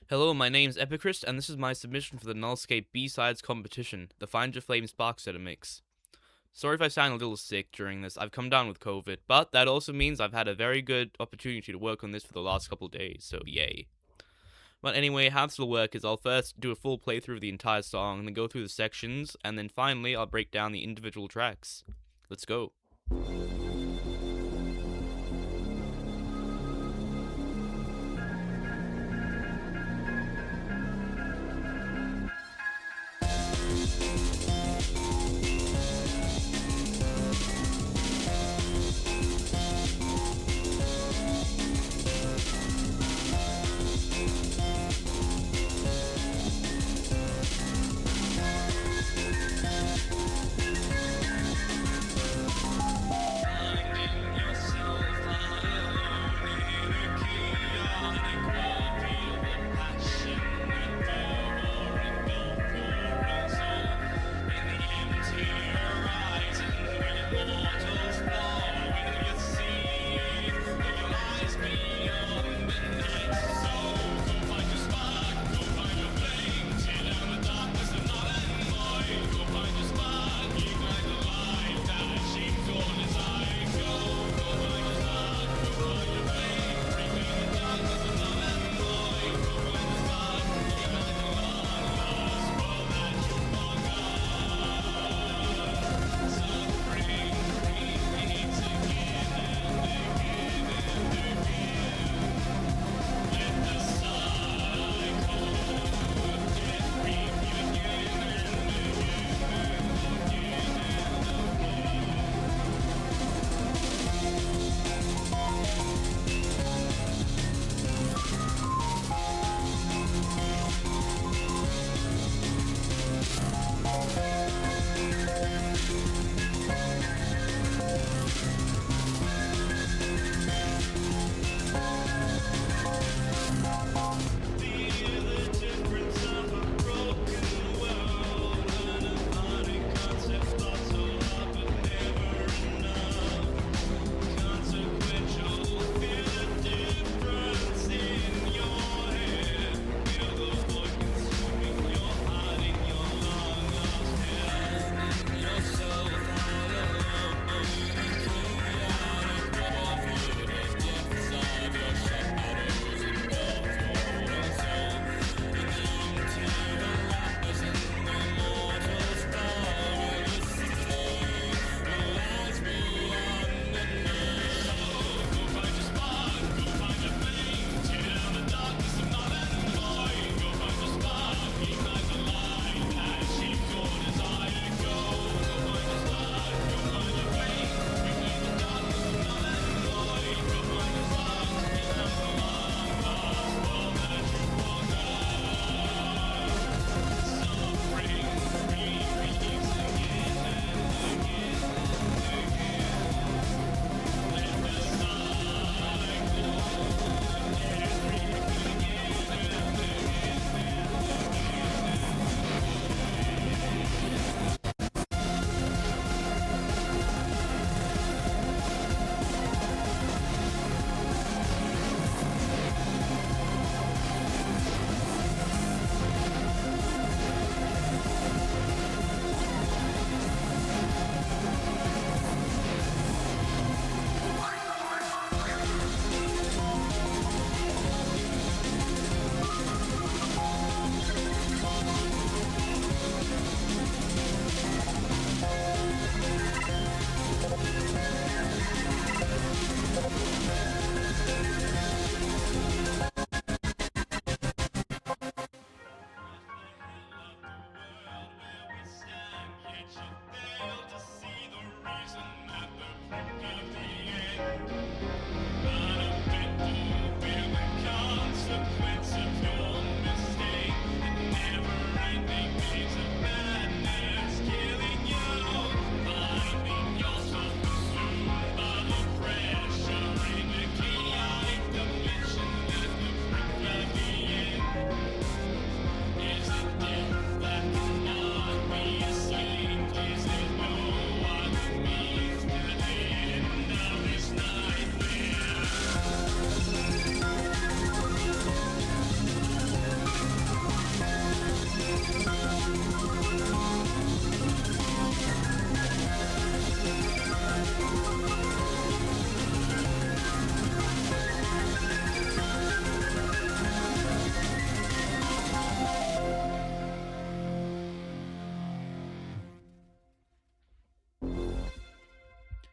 Hello, my name's Epichrist, and this is my submission for the Nullscape B-Sides competition, the Find Your Flames box set mix. Sorry if I sound a little sick during this, I've come down with COVID, but that also means I've had a very good opportunity to work on this for the last couple days, so yay. But anyway, how this will work is I'll first do a full playthrough of the entire song, then go through the sections, and then finally I'll break down the individual tracks. Let's go.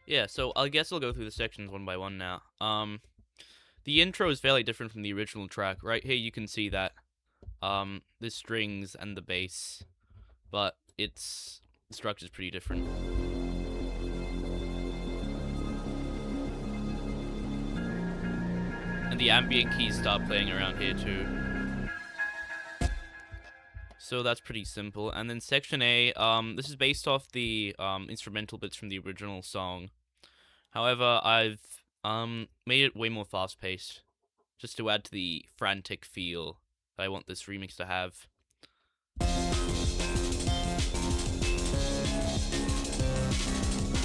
Yeah, so I guess I'll go through the sections one by one now. The intro is fairly different from the original track. Right here you can see that the strings and the bass, but the structure's pretty different. And the ambient keys start playing around here too. So that's pretty simple. And then section A, this is based off the instrumental bits from the original song. However, I've made it way more fast-paced, just to add to the frantic feel that I want this remix to have.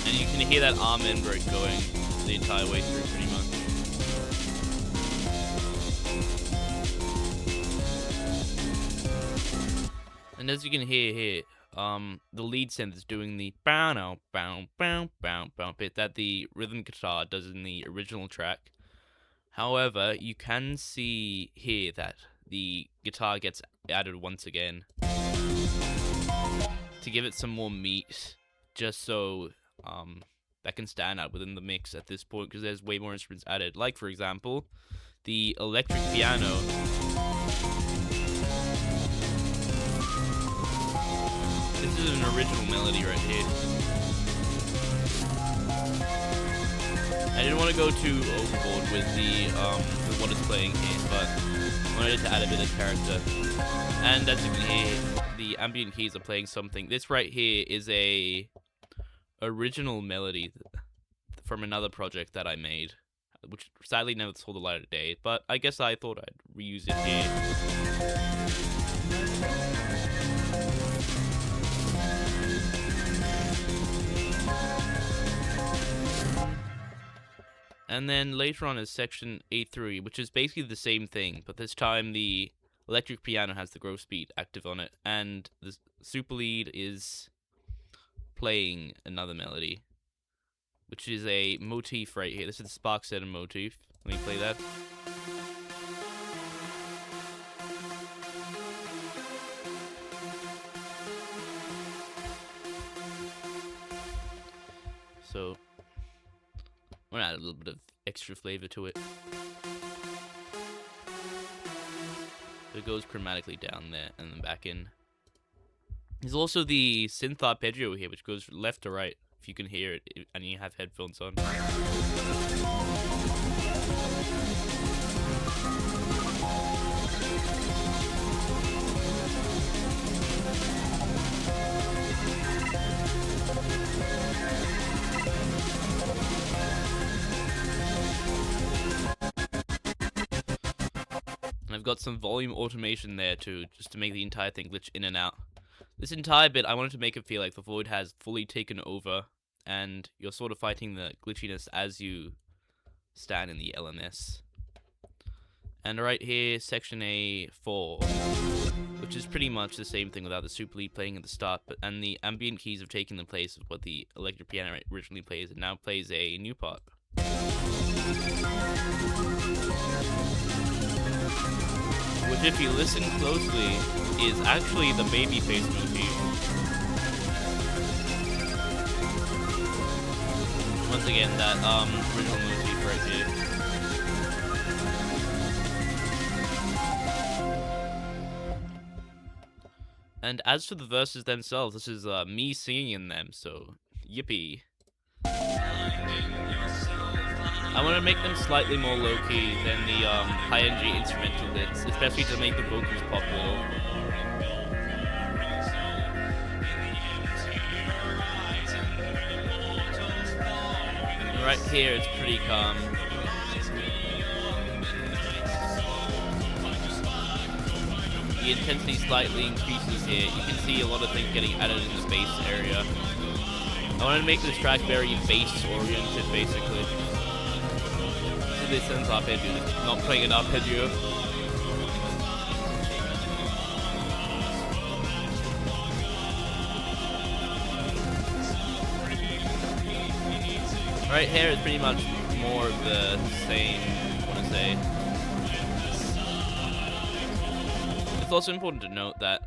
And you can hear that Amen break going the entire way through, pretty much. And as you can hear here, the lead synth is doing the bow bow bow bow bow bit that the rhythm guitar does in the original track. However, you can see here that the guitar gets added once again to give it some more meat, just so that can stand out within the mix at this point, because there's way more instruments added. Like, for example, the electric piano. This is an original melody right here. I didn't want to go too overboard with with what it's playing here, but I wanted to add a bit of character. And as you can hear, the ambient keys are playing something. This right here is a original melody from another project that I made, which sadly never saw the light of day, but I guess I thought I'd reuse it here. And then later on is section A3, which is basically the same thing, but this time the electric piano has the growth speed active on it, and the super lead is playing another melody, which is a motif right here. This is the Spark Setter motif. Let me play that. So I'm gonna add a little bit of extra flavor to it. It goes chromatically down there and then back in. There's also the synth arpeggio here, which goes left to right, if you can hear it and you have headphones on. And I've got some volume automation there too, just to make the entire thing glitch in and out. This entire bit, I wanted to make it feel like the void has fully taken over, and you're sort of fighting the glitchiness as you stand in the LMS. And right here, section A4, which is pretty much the same thing without the super lead playing at the start, and the ambient keys have taken the place of what the electric piano originally plays, and now plays a new part. Which, if you listen closely, is actually the babyface motif. Once again, that original motif right here. And as for the verses themselves, this is me singing in them, so yippee. I want to make them slightly more low-key than the high-energy instrumental bits, especially to make the vocals pop a little. And right here, it's pretty calm. The intensity slightly increases here. You can see a lot of things getting added in the bass area. I wanted to make this track very bass-oriented, basically. This is synth arpeggio, not playing an arpeggio. Right here is pretty much more of the same, I want to say. It's also important to note that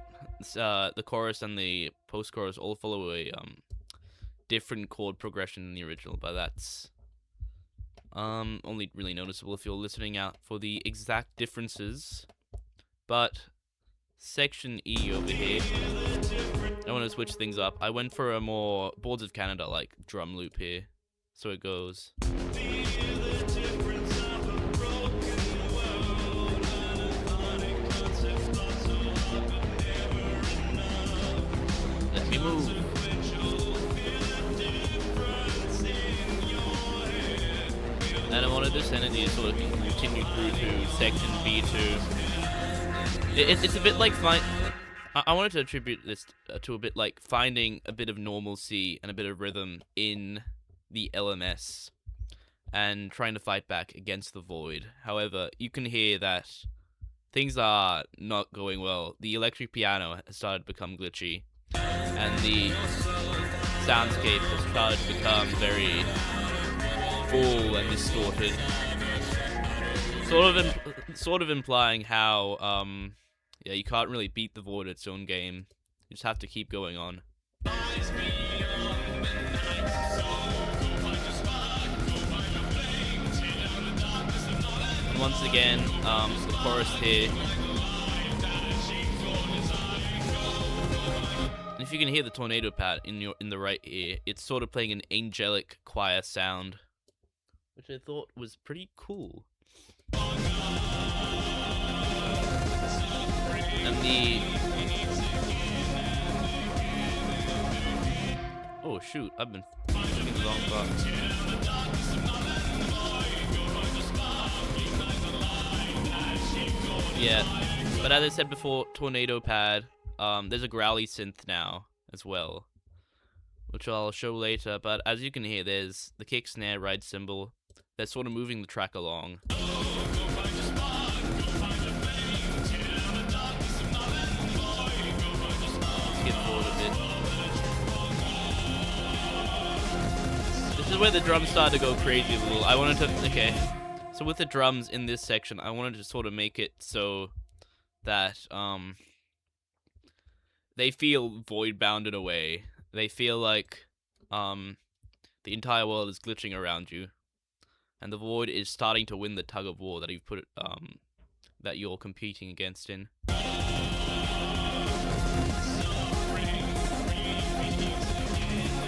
the chorus and the post-chorus all follow a different chord progression than the original, but that's only really noticeable if you're listening out for the exact differences. But section E over here, I want to switch things up. I went for a more Boards of Canada like drum loop here. So it goes. Let me move. And I wanted this energy to sort of continue through to section B2. It's a bit like I wanted to attribute this to a bit like finding a bit of normalcy and a bit of rhythm in the LMS and trying to fight back against the void. However, you can hear that things are not going well. The electric piano has started to become glitchy, and the soundscape has started to become very full and distorted. Sort of implying how yeah, you can't really beat the void at its own game. You just have to keep going on. And once again, the chorus here. And if you can hear the tornado pad in the right ear, it's sort of playing an angelic choir sound, which I thought was pretty cool. And oh shoot, I've been pushing the wrong button. Yeah, but as I said before, tornado pad, there's a growly synth now as well, which I'll show later, but as you can hear, there's the kick, snare, ride cymbal. They're sort of moving the track along. Skip forward a bit. This is where the drums started to go crazy a little. I wanted to... Okay. So with the drums in this section, I wanted to sort of make it so that, they feel void-bound in a way. They feel like, the entire world is glitching around you. And the void is starting to win the tug of war that you've put, that you're competing against in.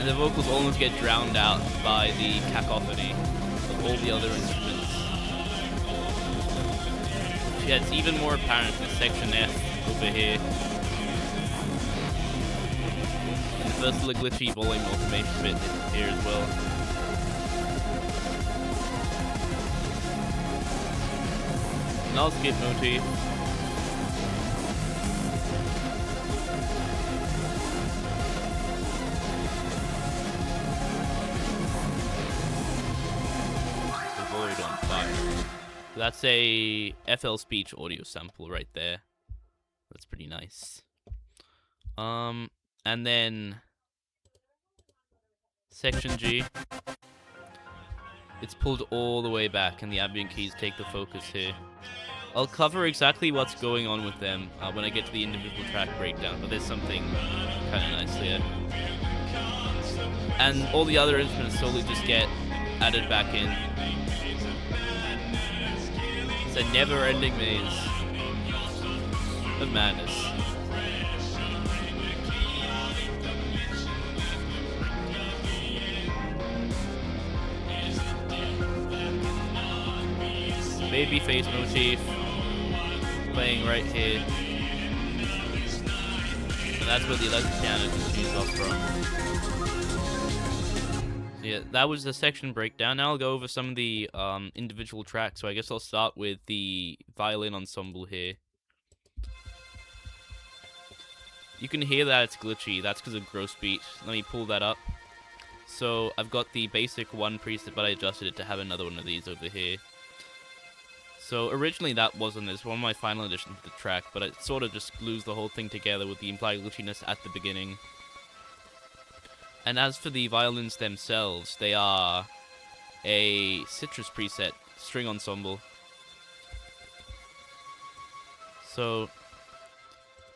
And the vocals almost get drowned out by the cacophony of all the other instruments. Yeah, it's even more apparent in section F over here. And the first little glitchy volume automation bit here as well. Nullscape motif. The void on fire. That's a FL Speech audio sample right there. That's pretty nice. And then section G. It's pulled all the way back, and the ambient keys take the focus here. I'll cover exactly what's going on with them when I get to the individual track breakdown, but there's something kind of nice here. And all the other instruments slowly just get added back in. It's a never-ending maze of madness. Babyface motif playing right here, and that's where the electric piano continues off from. So yeah, that was the section breakdown. Now I'll go over some of the individual tracks. So I guess I'll start with the violin ensemble here. You can hear that it's glitchy. That's because of gross beat. Let me pull that up. So I've got the basic one preset, but I adjusted it to have another one of these over here. So originally that wasn't this, one of my final additions to the track, but it sort of just glues the whole thing together with the implied glitchiness at the beginning. And as for the violins themselves, they are a Citrus preset string ensemble. So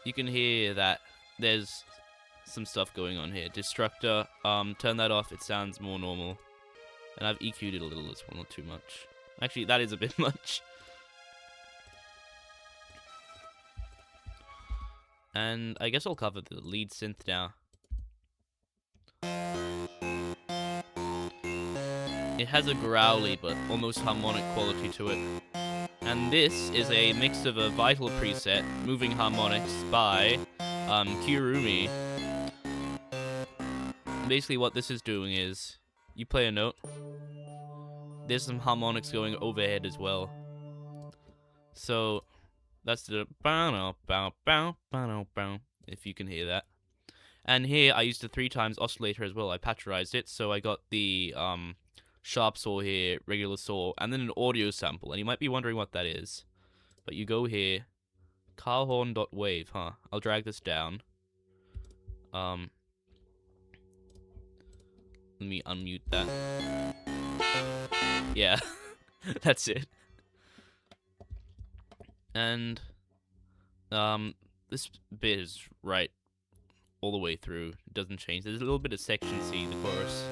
you can hear that there's some stuff going on here. Destructor, turn that off, it sounds more normal. And I've EQ'd it a little as well, not too much. Actually, that is a bit much. And I guess I'll cover the lead synth now. It has a growly but almost harmonic quality to it. And this is a mix of a Vital preset, Moving Harmonics, by Kirumi. Basically what this is doing is, you play a note, there's some harmonics going overhead as well. So, that's the bow bow bow bow bow, if you can hear that. And here I used a 3 times oscillator as well. I patcherized it, so I got the sharp saw here, regular saw, and then an audio sample. And you might be wondering what that is. But you go here, carhorn.wave, huh? I'll drag this down. Let me unmute that. Yeah, that's it. And this bit is right all the way through. It doesn't change. There's a little bit of section C, the chorus.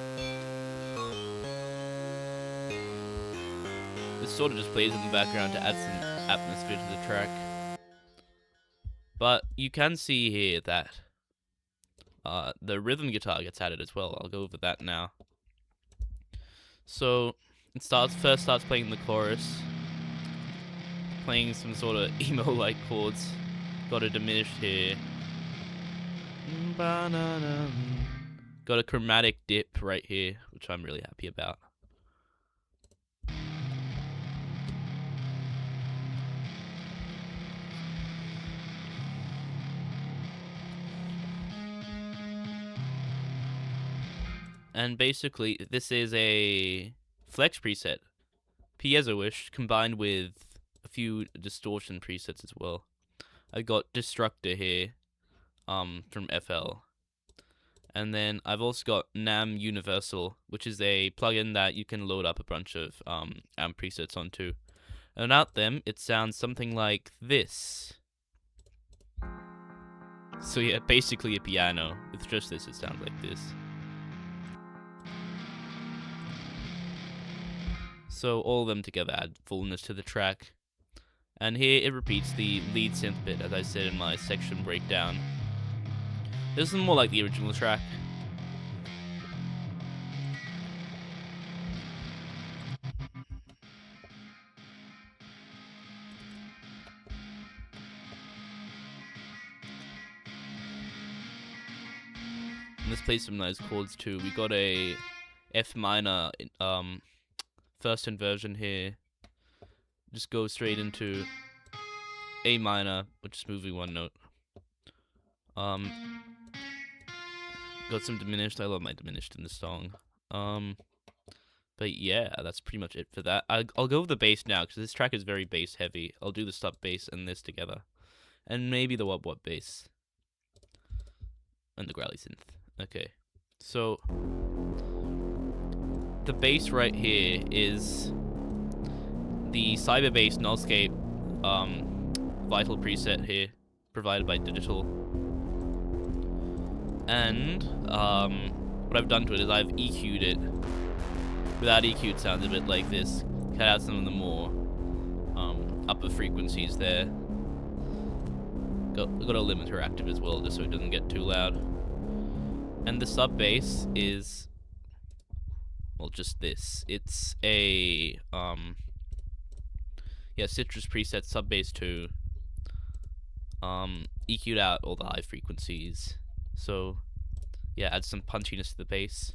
This sort of just plays in the background to add some atmosphere to the track. But you can see here that the rhythm guitar gets added as well. I'll go over that now. So it first starts playing the chorus, playing some sort of emo-like chords. Got a diminished here. Got a chromatic dip right here, which I'm really happy about. And basically, this is a flex preset, piezo-ish, combined with a few distortion presets as well. I've got Destructor here, from FL. And then I've also got NAM Universal, which is a plugin that you can load up a bunch of amp presets onto. And without them, it sounds something like this. So yeah, basically a piano. With just this, it sounds like this. So all of them together add fullness to the track. And here it repeats the lead synth bit, as I said in my section breakdown. This is more like the original track. And this plays some nice chords too. We got a F minor first inversion here. Just go straight into A minor, which is moving one note. Got some diminished. I love my diminished in this song. But yeah, that's pretty much it for that. I'll go with the bass now, because this track is very bass heavy. I'll do the stop bass and this together. And maybe the wub wub bass. And the growly synth. Okay. So the bass right here is the Cyberbase Nullscape Vital preset here, provided by Digital. And what I've done to it is I've EQ'd it. Without EQ, it sounds a bit like this. Cut out some of the more upper frequencies there. Got a limiter active as well, just so it doesn't get too loud. And the sub bass is, well, just this. It's a Citrus preset sub bass 2. EQ'd out all the high frequencies. So yeah, add some punchiness to the bass.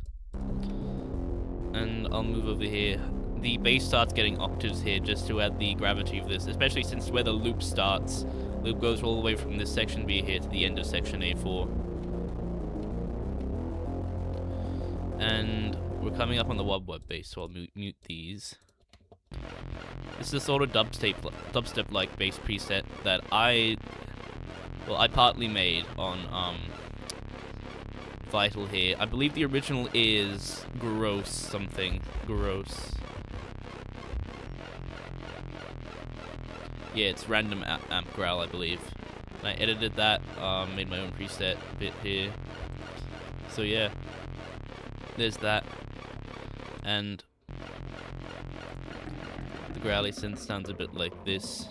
And I'll move over here. The bass starts getting octaves here just to add the gravity of this, especially since where the loop starts. Loop goes all the way from this section B here to the end of section A4. And we're coming up on the wub wub bass, so I'll mute these. This is a sort of dubstep-like bass preset that I partly made on Vital here. I believe the original is Gross something. Gross. Yeah, it's random amp growl, I believe. And I edited that, made my own preset bit here. So yeah, there's that. And the growly synth sounds a bit like this.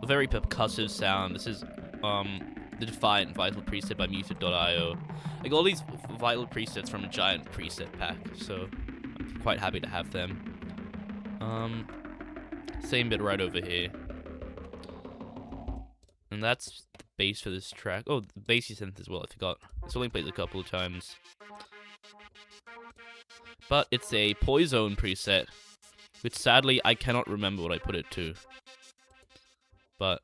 A very percussive sound. This is the Defiant Vital preset by Muted.io. I got all these vital presets from a giant preset pack, so I'm quite happy to have them. Same bit right over here. And that's the bass for this track. Oh, the bassy synth as well, I forgot. It's only played a couple of times. But it's a Poison preset, which sadly I cannot remember what I put it to. But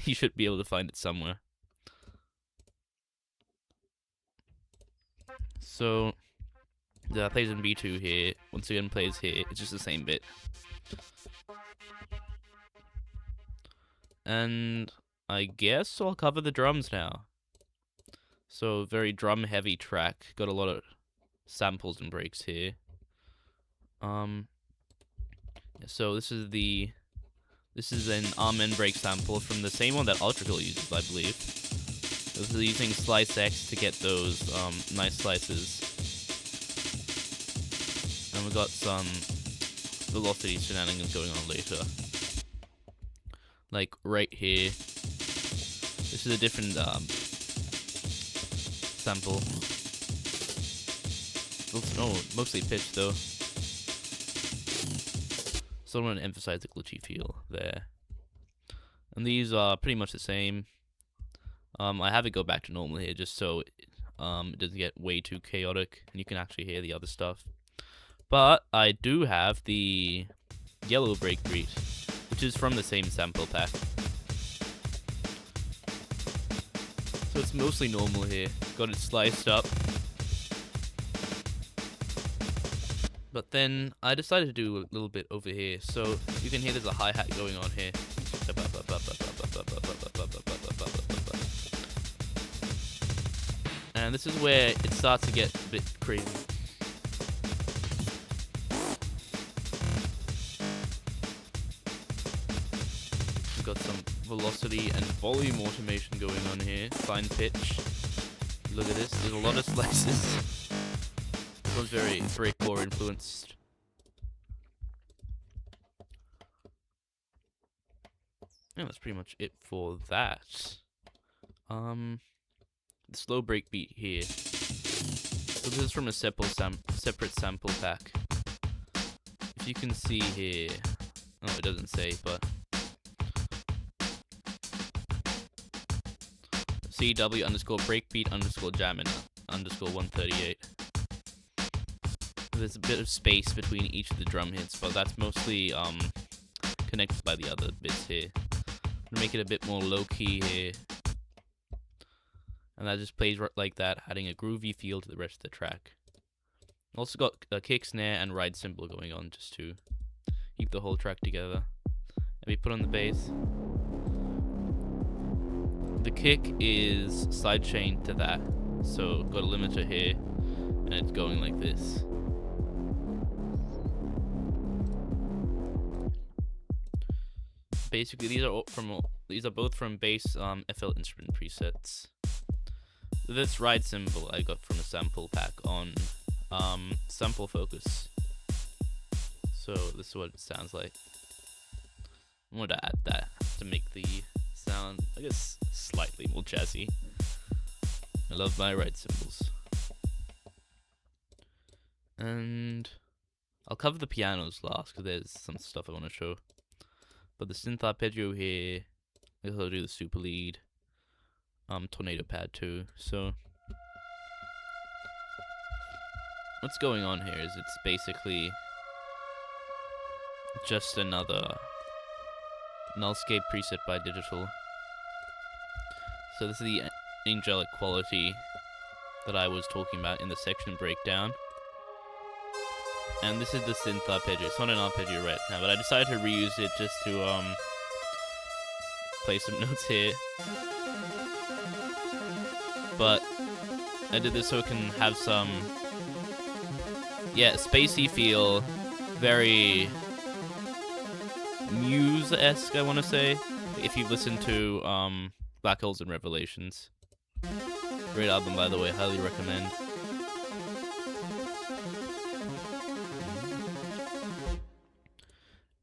you should be able to find it somewhere. So, that plays in B2 here. Once again plays here. It's just the same bit. And I guess I'll cover the drums now. So, very drum heavy track. Got a lot of samples and breaks here. So this is an Amen break sample from the same one that Ultrakill uses, I believe. This is using Slice X to get those nice slices. And we got some velocity shenanigans going on later. Like right here. This is a different sample. Oh, mostly pitch though. So I want to emphasize the glitchy feel there. And these are pretty much the same. I have it go back to normal here just so it doesn't get way too chaotic and you can actually hear the other stuff. But I do have the yellow breakbeat, which is from the same sample pack. So it's mostly normal here. Got it sliced up. But then I decided to do a little bit over here. So you can hear there's a hi-hat going on here. And this is where it starts to get a bit crazy. We've got some velocity and volume automation going on here. Fine pitch. Look at this. There's a lot of slices. This one's very breakcore influenced. Yeah, that's pretty much it for that. The slow break beat here. So this is from a separate sample pack. If you can see here, oh, it doesn't say, but CW underscore breakbeat underscore jammin underscore 138. There's a bit of space between each of the drum hits, but that's mostly connected by the other bits here. I'm gonna make it a bit more low-key here. And that just plays like that, adding a groovy feel to the rest of the track. Also got a kick, snare, and ride cymbal going on just to keep the whole track together. And we put on the bass. The kick is sidechained to that, so got a limiter here, and it's going like this. Basically, these are both from bass FL instrument presets. This ride cymbal I got from a sample pack on Sample Focus. So this is what it sounds like. I wanted to add that to make the sound, I guess, slightly more jazzy. I love my ride cymbals. And I'll cover the pianos last because there's some stuff I want to show. But the synth arpeggio here, I guess I'll do the super lead, tornado pad too. So what's going on here is it's basically just another Nullscape preset by Digital. So this is the angelic quality that I was talking about in the section breakdown. And this is the synth arpeggio. It's not an arpeggio right now, but I decided to reuse it just to play some notes here. But I did this so it can have some, spacey feel, very Muse-esque, I want to say. if you listen to Black Holes and Revelations. Great album, by the way. Highly recommend.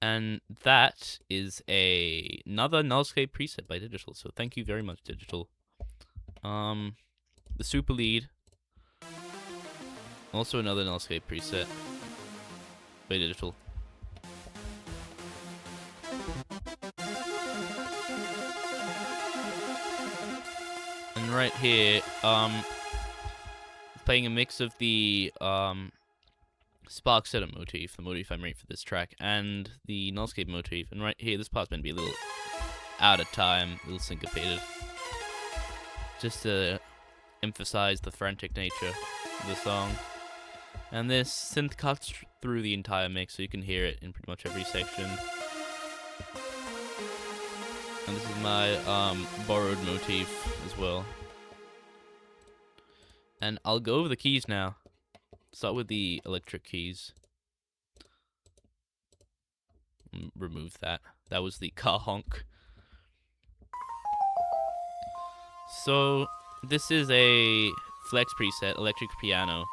And that is another Nullscape preset by Digital. So thank you very much, Digital. The Super Lead. Also another Nullscape preset by Digital. And right here, playing a mix of the Spark setup motif, the motif I made for this track, and the Nullscape motif. And right here, this part's meant to be a little out of time, a little syncopated, just to emphasize the frantic nature of the song. And this synth cuts through the entire mix, so you can hear it in pretty much every section. And this is my borrowed motif as well. And I'll go over the keys now. Start with the electric keys. Remove that. That was the car honk. So this is a flex preset, electric piano,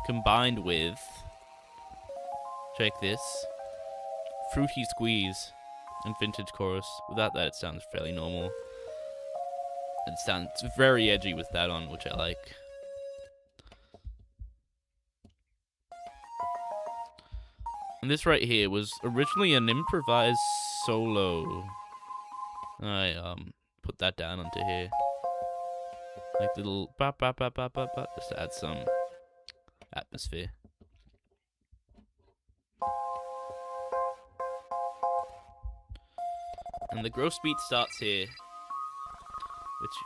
combined with, check this, fruity squeeze and vintage chorus. Without that, it sounds fairly normal. It sounds very edgy with that on, which I like. And this right here was originally an improvised solo. I put that down onto here, like little ba ba ba ba ba ba, just to add some atmosphere. And the gross beat starts here, which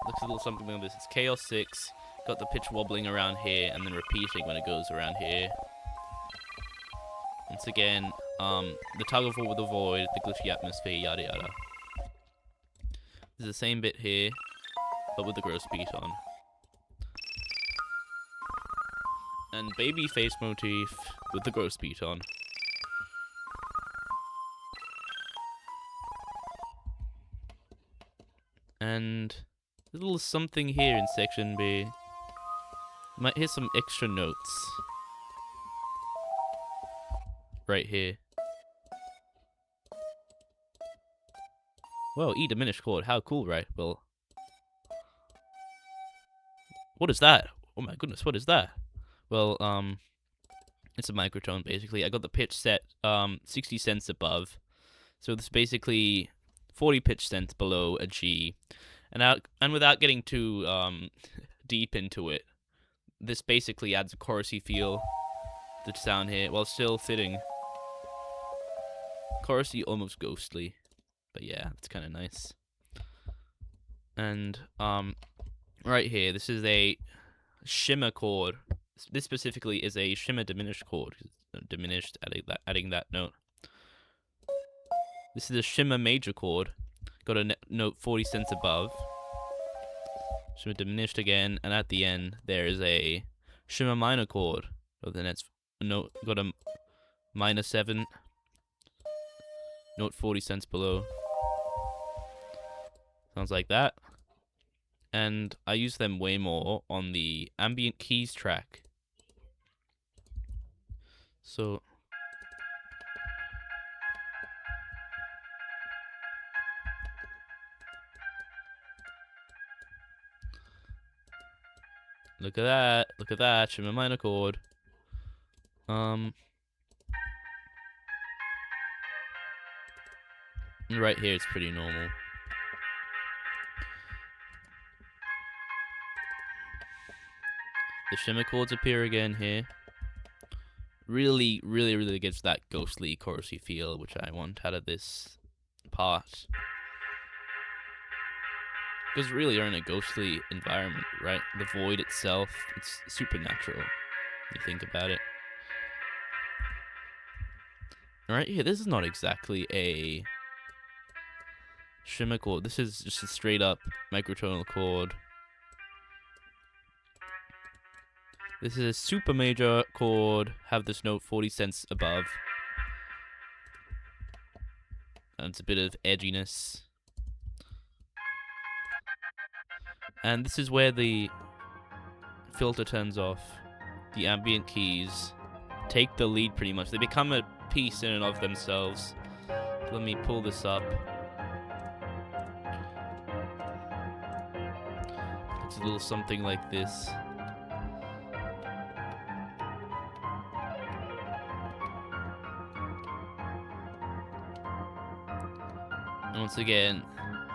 looks a little something like this. It's Chaos 6, got the pitch wobbling around here, and then repeating when it goes around here. Once again, the tug of war with the void, the glitchy atmosphere, yada yada. There's the same bit here, but with the gross beat on. And baby face motif with the gross beat on. And a little something here in section B. You might hear some extra notes. Right here. Whoa, E diminished chord. How cool, right? Well, what is that? Oh my goodness, what is that? Well, it's a microtone basically. I got the pitch set 60 cents above. So this is basically 40 pitch cents below a G. And without getting too deep into it, this basically adds a chorusy feel to the sound here while still fitting. Chorusy, almost ghostly, but yeah, it's kind of nice. And right here, this is a shimmer chord. This specifically is a shimmer diminished chord. Diminished, adding that note. This is a shimmer major chord. Got a note 40 cents above. Shimmer diminished again, and at the end there is a shimmer minor chord. So the next note got a minor 7. Note 40 cents below. Sounds like that. And I use them way more on the ambient keys track. So look at that. Look at that. Shimmer minor chord. Right here, it's pretty normal. The shimmer chords appear again here. Really, really, really gives that ghostly, chorusy feel, which I want out of this part. Because really, you're in a ghostly environment, right? The void itself, it's supernatural. You think about it. Right here, this is not exactly a shimmer chord. This is just a straight up microtonal chord. This is a super major chord. Have this note 40 cents above. adds a bit of edginess. And this is where the filter turns off. The ambient keys take the lead pretty much. They become a piece in and of themselves. Let me pull this up. It's a little something like this. And once again,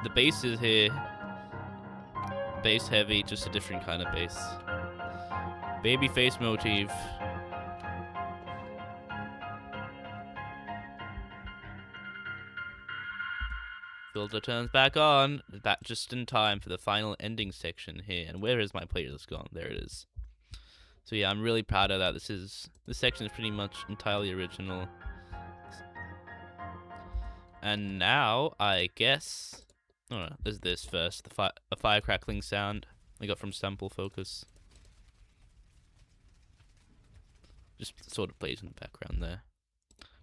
the bass is here. Bass heavy, just a different kind of bass. Baby face motif. Filter turns back on, back just in time for the final ending section here. And where is my playlist gone? There it is. So yeah, I'm really proud of that. This section is pretty much entirely original. And now, I guess... Oh no, there's this first. A fire crackling sound I got from Sample Focus. Just sort of plays in the background there.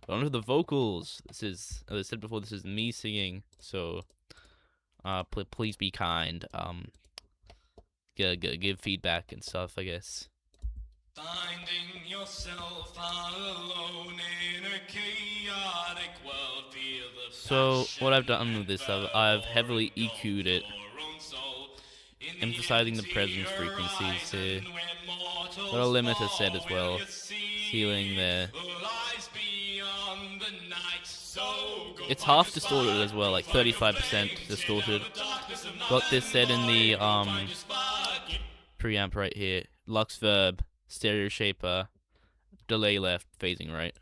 But onto the vocals. This is, as I said before, this is me singing. So, please be kind. Give feedback and stuff, I guess. Finding yourself all alone in a chaotic world, feel the so what I've done with this, I've heavily EQ'd it, emphasizing the presence frequencies here. Got a limiter set as well, ceiling there. It's half distorted as well, like 35% distorted. Got this set in the preamp right here, Lux Verb, stereo shaper, delay left, phasing right.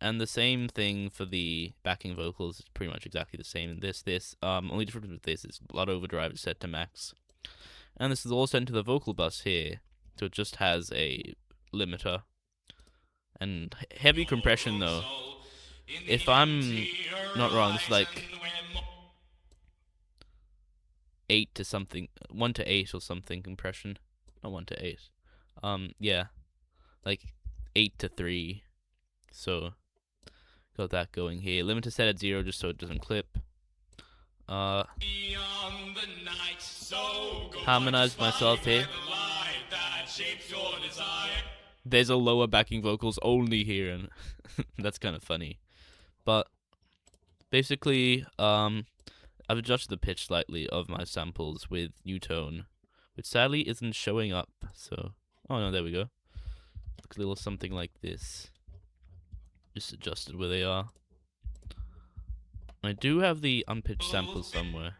And the same thing for the backing vocals. It's pretty much exactly the same in this. Only difference with this is Blood Overdrive is set to max. And this is all sent to the vocal bus here. So it just has a limiter. And heavy compression though. If I'm not wrong, it's like 8 to something, 1 to 8 or something compression. Not 1 to 8. Yeah. Like 8 to 3. So got that going here. Limiter set at 0 just so it doesn't clip. Harmonize myself here. There's a lower backing vocals only here, and that's kind of funny. But basically, I've adjusted the pitch slightly of my samples with U-tone, which sadly isn't showing up. So, oh no, there we go. Looks a little something like this. Just adjusted where they are. I do have the unpitched samples somewhere.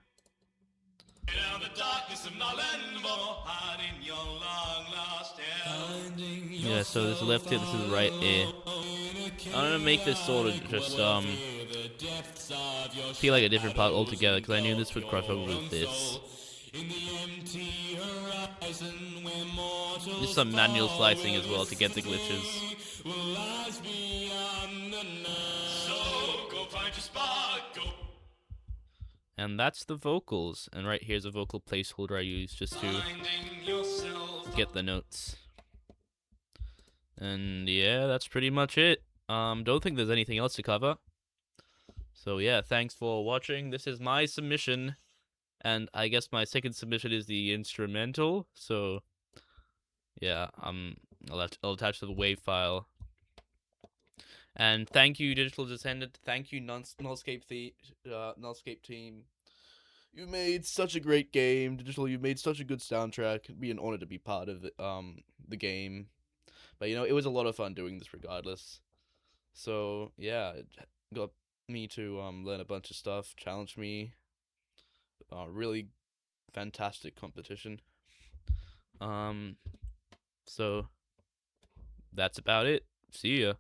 Yeah, so this is left ear, this is right ear. I'm gonna make this sort of just feel like a different part altogether, because I knew this would cross over with this. Just some manual slicing as well to get the glitches. And that's the vocals. And right here's a vocal placeholder I use just to get the notes. And yeah, that's pretty much it. Don't think there's anything else to cover. So yeah, thanks for watching. This is my submission. And I guess my second submission is the instrumental. So yeah, I'll attach to the WAV file. And thank you, Digital Descendant. Thank you, Nullscape team. You made such a great game, Digital. You made such a good soundtrack. It'd be an honor to be part of the game. But you know, it was a lot of fun doing this regardless. So yeah, it got me to learn a bunch of stuff, challenged me. Really fantastic competition. So that's about it. See ya.